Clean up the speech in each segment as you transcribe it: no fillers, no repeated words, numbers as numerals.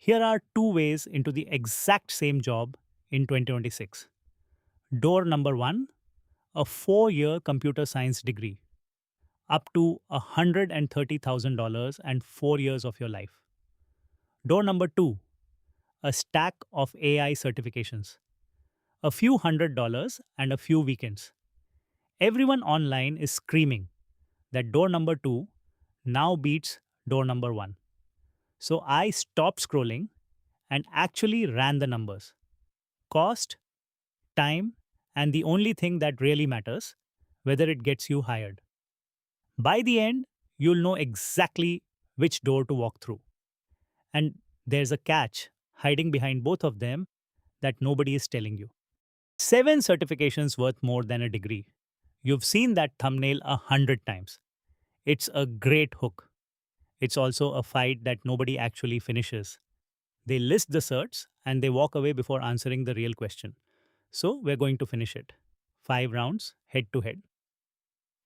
Here are two ways into the exact same job in 2026. Door number one, a 4-year computer science degree, up to $130,000 and 4 years of your life. Door number two, a stack of AI certifications, a few $100 and a few weekends. Everyone online is screaming that door number two now beats door number one. So I stopped scrolling and actually ran the numbers: cost, time, and the only thing that really matters, whether it gets you hired. By the end, you'll know exactly which door to walk through. And there's a catch hiding behind both of them that nobody is telling you. 7 certifications worth more than a degree. You've seen that thumbnail 100 times. It's a great hook. It's also a fight that nobody actually finishes. They list the certs and they walk away before answering the real question. So we're going to finish it. 5 rounds, head to head.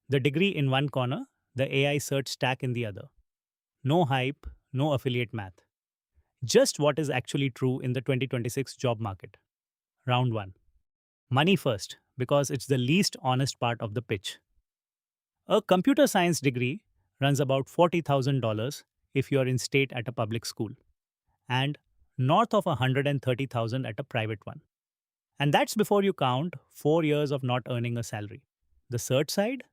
The degree in one corner, the AI cert stack in the other. No hype, no affiliate math. Just what is actually true in the 2026 job market. Round 1. Money first, because it's the least honest part of the pitch. A computer science degree runs about $40,000 if you're in state at a public school, and north of 130,000 at a private one. And that's before you count 4 years of not earning a salary. The cert side,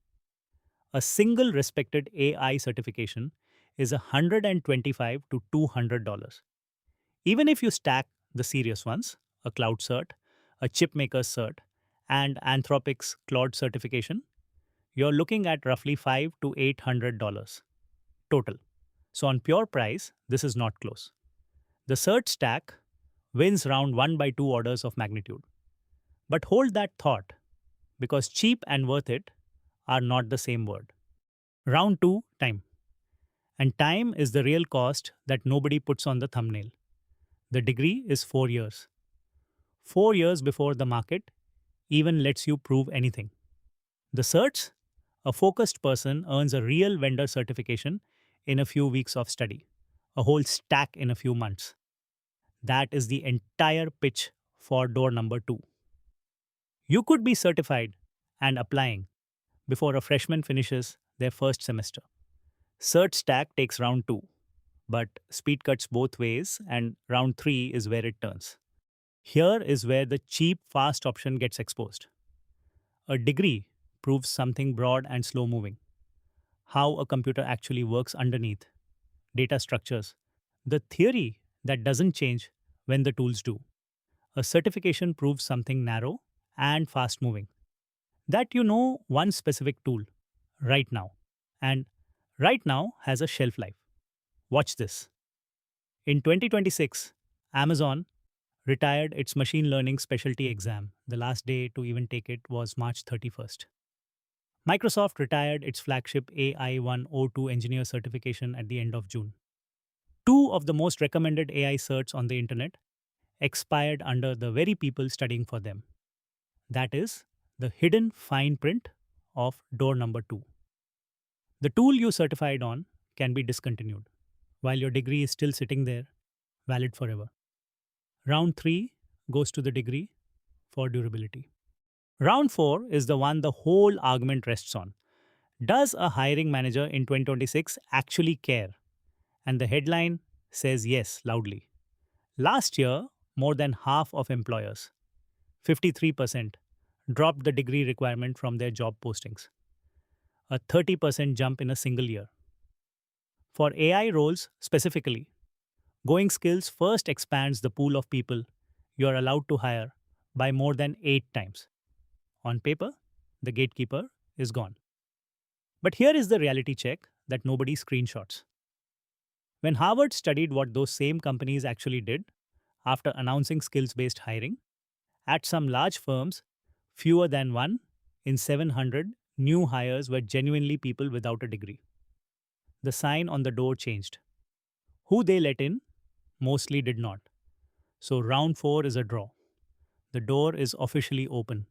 a single respected AI certification is $125 to $200. Even if you stack the serious ones, a cloud cert, a chipmaker's cert, and Anthropic's Claude certification, you're looking at roughly $500 to $800 total. So on pure price, this is not close. The cert stack wins round 1 by 2 orders of magnitude. But hold that thought, because cheap and worth it are not the same word. Round 2, time. And time is the real cost that nobody puts on the thumbnail. The degree is 4 years. 4 years before the market even lets you prove anything. The certs, a focused person earns a real vendor certification in a few weeks of study, a whole stack in a few months. That is the entire pitch for door number 2. You could be certified and applying before a freshman finishes their first semester. Cert stack takes round 2, but speed cuts both ways, and round 3 is where it turns. Here is where the cheap, fast option gets exposed. A degree proves something broad and slow moving: how a computer actually works underneath, data structures, the theory that doesn't change when the tools do. A certification proves something narrow and fast moving, that you know one specific tool right now, and right now has a shelf life. Watch this. In 2026, Amazon retired its machine learning specialty exam. The last day to even take it was March 31st. Microsoft retired its flagship AI 102 engineer certification at the end of June. Two of the most recommended AI certs on the internet expired under the very people studying for them. That is the hidden fine print of door number 2. The tool you certified on can be discontinued, while your degree is still sitting there, valid forever. Round 3 goes to the degree for durability. Round 4 is the one the whole argument rests on. Does a hiring manager in 2026 actually care? And the headline says yes loudly. Last year, more than half of employers, 53%, dropped the degree requirement from their job postings, a 30% jump in a single year. For AI roles specifically, going skills first expands the pool of people you're allowed to hire by more than 8 times. On paper, the gatekeeper is gone. But here is the reality check that nobody screenshots. When Harvard studied what those same companies actually did after announcing skills based hiring, at some large firms, fewer than 1 in 700 new hires were genuinely people without a degree. The sign on the door changed. Who they let in mostly did not. So round 4 is a draw. The door is officially open,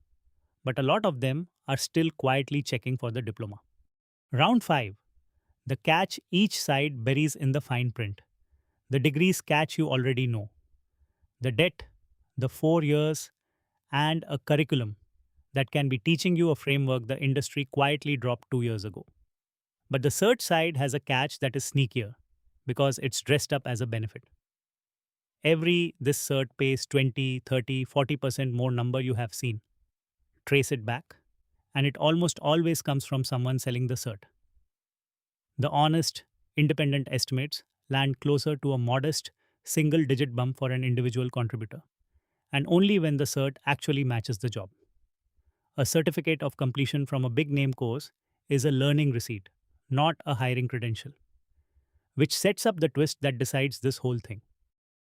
but a lot of them are still quietly checking for the diploma. Round 5. The catch each side buries in the fine print. The degrees catch you already know the debt, the 4 years, and a curriculum that can be teaching you a framework the industry quietly dropped 2 years ago. But the cert side has a catch that is sneakier because it's dressed up as a benefit. Every this cert pays 20, 30, 40% more number you have seen. Trace it back, and it almost always comes from someone selling the cert. The honest, independent estimates land closer to a modest single digit bump for an individual contributor, and only when the cert actually matches the job. A certificate of completion from a big name course is a learning receipt, not a hiring credential, which sets up the twist that decides this whole thing.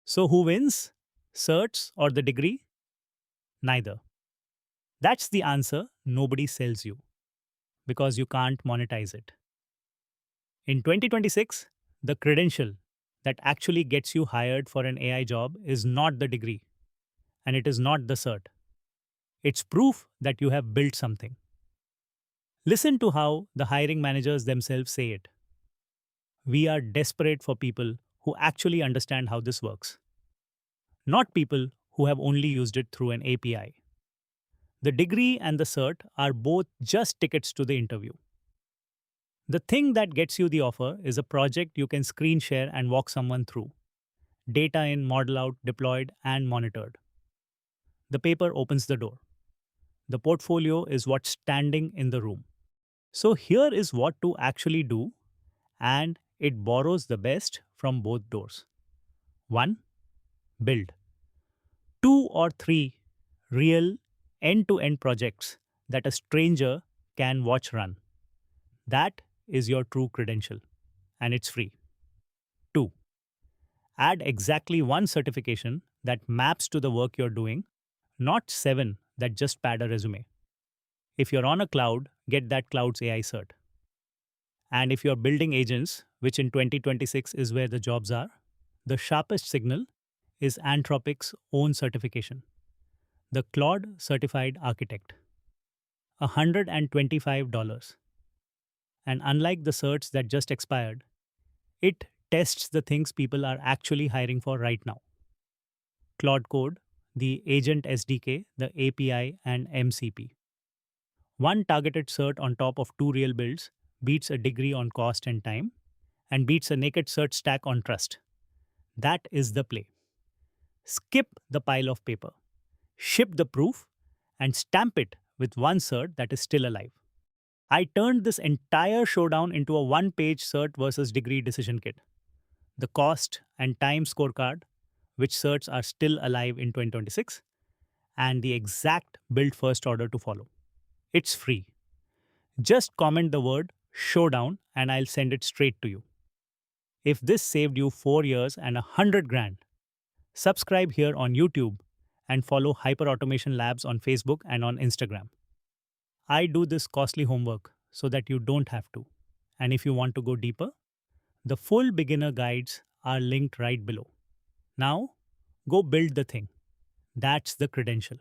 So, who wins? Certs or the degree? Neither. That's the answer nobody sells you because you can't monetize it. In 2026, the credential that actually gets you hired for an AI job is not the degree, and it is not the cert. It's proof that you have built something. Listen to how the hiring managers themselves say it. We are desperate for people who actually understand how this works, not people who have only used it through an API. The degree and the cert are both just tickets to the interview. The thing that gets you the offer is a project you can screen share and walk someone through. Data in, model out, deployed, and monitored. The paper opens the door. The portfolio is what's standing in the room. So here is what to actually do, and it borrows the best from both doors. 1. Build. 2 or 3 real end-to-end projects that a stranger can watch run. That is your true credential, and it's free. 2. Add exactly one certification that maps to the work you're doing, not 7 that just pad a resume. If you're on a cloud, get that cloud's AI cert. And if you're building agents, which in 2026 is where the jobs are, the sharpest signal is Anthropic's own certification, the Claude Certified Architect. $125. And unlike the certs that just expired, it tests the things people are actually hiring for right now. Claude Code, the Agent SDK, the API, and MCP. One targeted cert on top of 2 real builds beats a degree on cost and time, and beats a naked cert stack on trust. That is the play. Skip the pile of paper, ship the proof, and stamp it with one cert that is still alive. I turned this entire showdown into a one-page cert versus degree decision kit. The cost and time scorecard, which certs are still alive in 2026, and the exact build first order to follow. It's free. Just comment the word showdown and I'll send it straight to you. If this saved you 4 years and 100 grand, subscribe here on YouTube and follow Hyperautomation Labs on Facebook and on Instagram. I do this costly homework so that you don't have to. And if you want to go deeper, the full beginner guides are linked right below. Now, go build the thing. That's the credential.